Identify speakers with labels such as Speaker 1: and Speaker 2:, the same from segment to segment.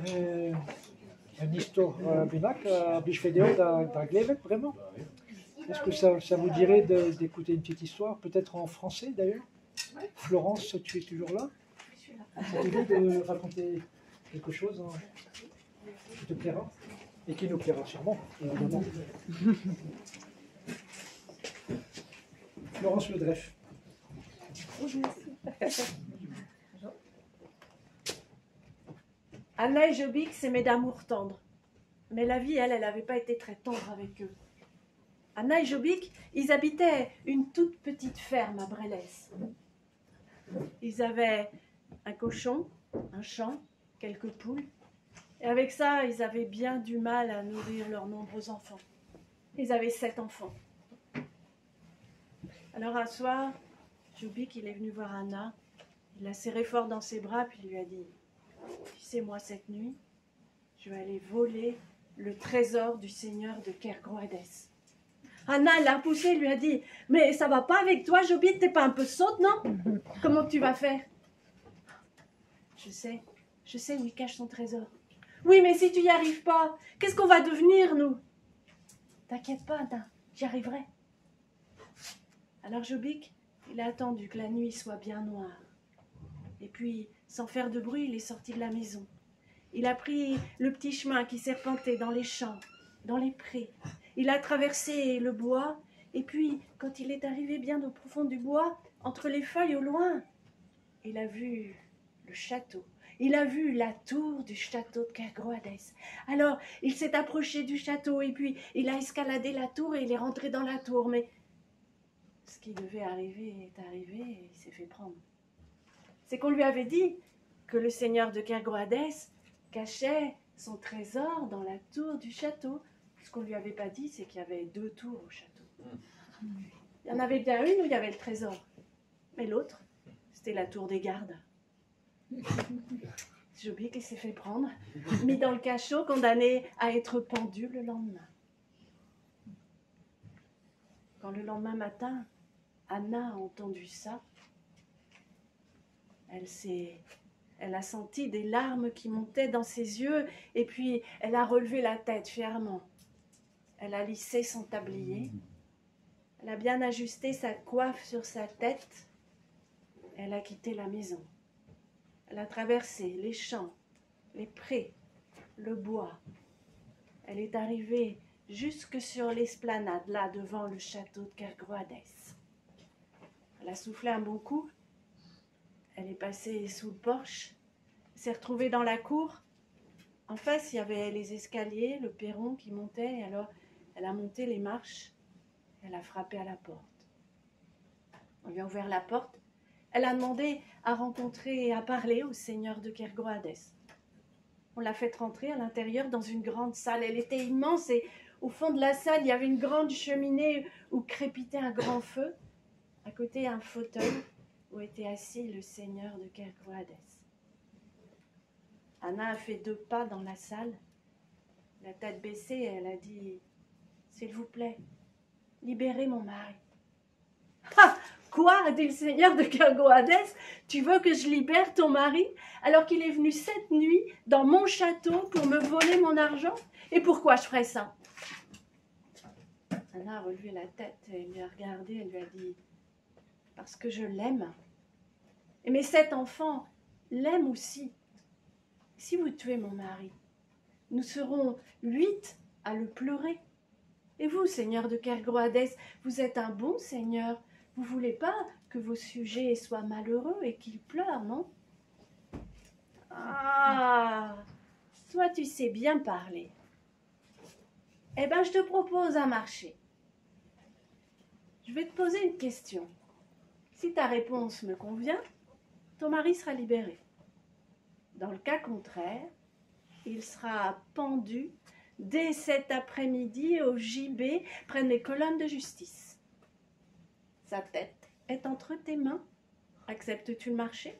Speaker 1: Een histoire binak, bichfedeo da Glevet, vraiment. Est-ce que ça vous dirait d'écouter une petite histoire, peut-être en français d'ailleurs? Florence, tu es toujours là? Ça te dit de raconter quelque chose qui te plaira? Et qui nous plaira sûrement, évidemment. Florence Le Dreff.
Speaker 2: Anna et Jobic s'aimaient d'amour tendre. Mais la vie, elle n'avait pas été très tendre avec eux. Anna et Jobic, ils habitaient une toute petite ferme à Brélès. Ils avaient un cochon, un champ, quelques poules. Et avec ça, ils avaient bien du mal à nourrir leurs nombreux enfants. Ils avaient 7 enfants. Alors un soir, Jobic, il est venu voir Anna. Il l'a serré fort dans ses bras, puis il lui a dit: tu sais, moi, cette nuit, je vais aller voler le trésor du seigneur de Kergroades. Anna, elle l'a poussé, lui a dit: mais ça va pas avec toi, Jobic, t'es pas un peu sotte, non? Comment tu vas faire? Je sais où il cache son trésor. Oui, mais si tu y arrives pas, qu'est-ce qu'on va devenir, nous? T'inquiète pas, Anna, j'y arriverai. Alors Jobic, il a attendu que la nuit soit bien noire. Et puis, sans faire de bruit, il est sorti de la maison. Il a pris le petit chemin qui serpentait dans les champs, dans les prés. Il a traversé le bois, et puis, quand il est arrivé bien au profond du bois, entre les feuilles au loin, il a vu le château. Il a vu la tour du château de Kergroades. Alors, il s'est approché du château, et puis il a escaladé la tour, et il est rentré dans la tour. Mais ce qui devait arriver est arrivé, et il s'est fait prendre. C'est qu'on lui avait dit que le seigneur de Kergroades cachait son trésor dans la tour du château. Ce qu'on ne lui avait pas dit, c'est qu'il y avait 2 tours au château. Il y en avait bien une où il y avait le trésor, mais l'autre, c'était la tour des gardes. Jobic, il s'est fait prendre, mis dans le cachot, condamné à être pendu le lendemain. Quand le lendemain matin, Anna a entendu ça, elle a senti des larmes qui montaient dans ses yeux, et puis elle a relevé la tête fièrement. Elle a lissé son tablier, elle a bien ajusté sa coiffe sur sa tête, elle a quitté la maison. Elle a traversé les champs, les prés, le bois. Elle est arrivée jusque sur l'esplanade, là, devant le château de Kergroades. Elle a soufflé un bon coup. Elle est passée sous le porche, s'est retrouvée dans la cour. En face, il y avait les escaliers, le perron qui montait. Alors, elle a monté les marches. Elle a frappé à la porte. On lui a ouvert la porte. Elle a demandé à rencontrer et à parler au seigneur de Kergroades. On l'a fait rentrer à l'intérieur dans une grande salle. Elle était immense et au fond de la salle, il y avait une grande cheminée où crépitait un grand feu. À côté, un fauteuil où était assis le seigneur de Kergroades. Anna a fait 2 pas dans la salle. La tête baissée, elle a dit: s'il vous plaît, libérez mon mari. Ah, quoi, a dit le seigneur de Kergroades, tu veux que je libère ton mari alors qu'il est venu cette nuit dans mon château pour me voler mon argent? Et pourquoi je ferais ça? Anna a relevé la tête, elle lui a regardé, elle lui a dit: parce que je l'aime. Et mes 7 enfants l'aiment aussi. Si vous tuez mon mari, nous serons 8 à le pleurer. Et vous, seigneur de Kergroades, vous êtes un bon seigneur. Vous ne voulez pas que vos sujets soient malheureux et qu'ils pleurent, non? Ah, toi, tu sais bien parler. Eh bien, je te propose un marché. Je vais te poser une question. Si ta réponse me convient, ton mari sera libéré. Dans le cas contraire, il sera pendu dès cet après-midi au gibet près des colonnes de justice. Sa tête est entre tes mains. Acceptes-tu le marché?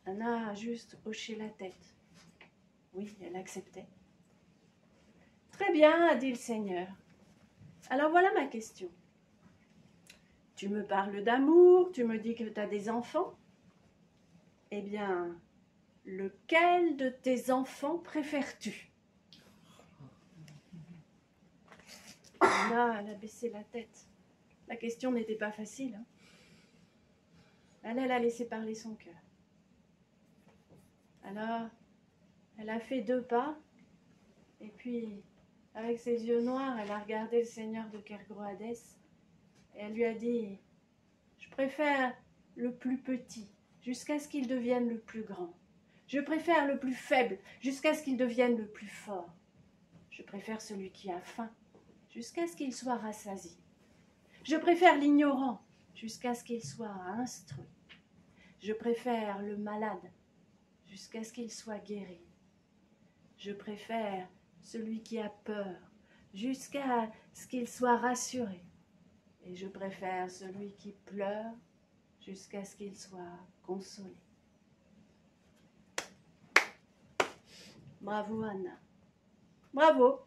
Speaker 2: Anna a juste hoché la tête. Oui, elle acceptait. Très bien, a dit le Seigneur. Alors voilà ma question. Tu me parles d'amour, tu me dis que tu as des enfants. Eh bien, lequel de tes enfants préfères-tu? Anna, elle a baissé la tête. La question n'était pas facile. Hein. Elle a laissé parler son cœur. Alors, elle a fait 2 pas, et puis, avec ses yeux noirs, elle a regardé le seigneur de Kergroades, et elle lui a dit, « Je préfère le plus petit, jusqu'à ce qu'il devienne le plus grand. Je préfère le plus faible, jusqu'à ce qu'il devienne le plus fort. Je préfère celui qui a faim, jusqu'à ce qu'il soit rassasié. Je préfère l'ignorant, jusqu'à ce qu'il soit instruit. Je préfère le malade, jusqu'à ce qu'il soit guéri. Je préfère celui qui a peur, jusqu'à ce qu'il soit rassuré. Et je préfère celui qui pleure, jusqu'à ce qu'il soit consolé. » Bravo, Anna. Bravo.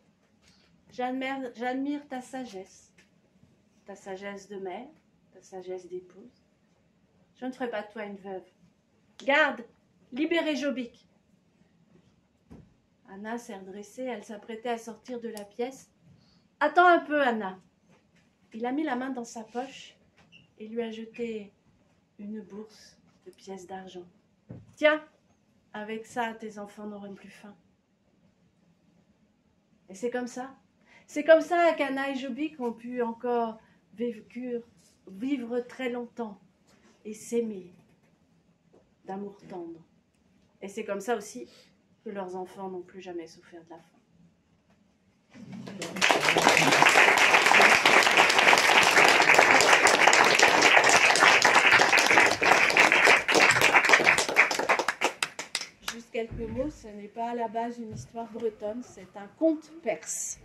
Speaker 2: J'admire ta sagesse de mère, ta sagesse d'épouse. Je ne ferai pas de toi une veuve. Garde, libérez Jobic. Anna s'est redressée, elle s'apprêtait à sortir de la pièce. « Attends un peu, Anna. » Il a mis la main dans sa poche et lui a jeté une bourse de pièces d'argent. « Tiens, avec ça, tes enfants n'auront plus faim. » Et c'est comme ça qu'Anna et Jobic ont pu encore vivre très longtemps et s'aimer d'amour tendre. Et c'est comme ça aussi que leurs enfants n'ont plus jamais souffert de la faim. Juste quelques mots, ce n'est pas à la base une histoire bretonne, c'est un conte perse.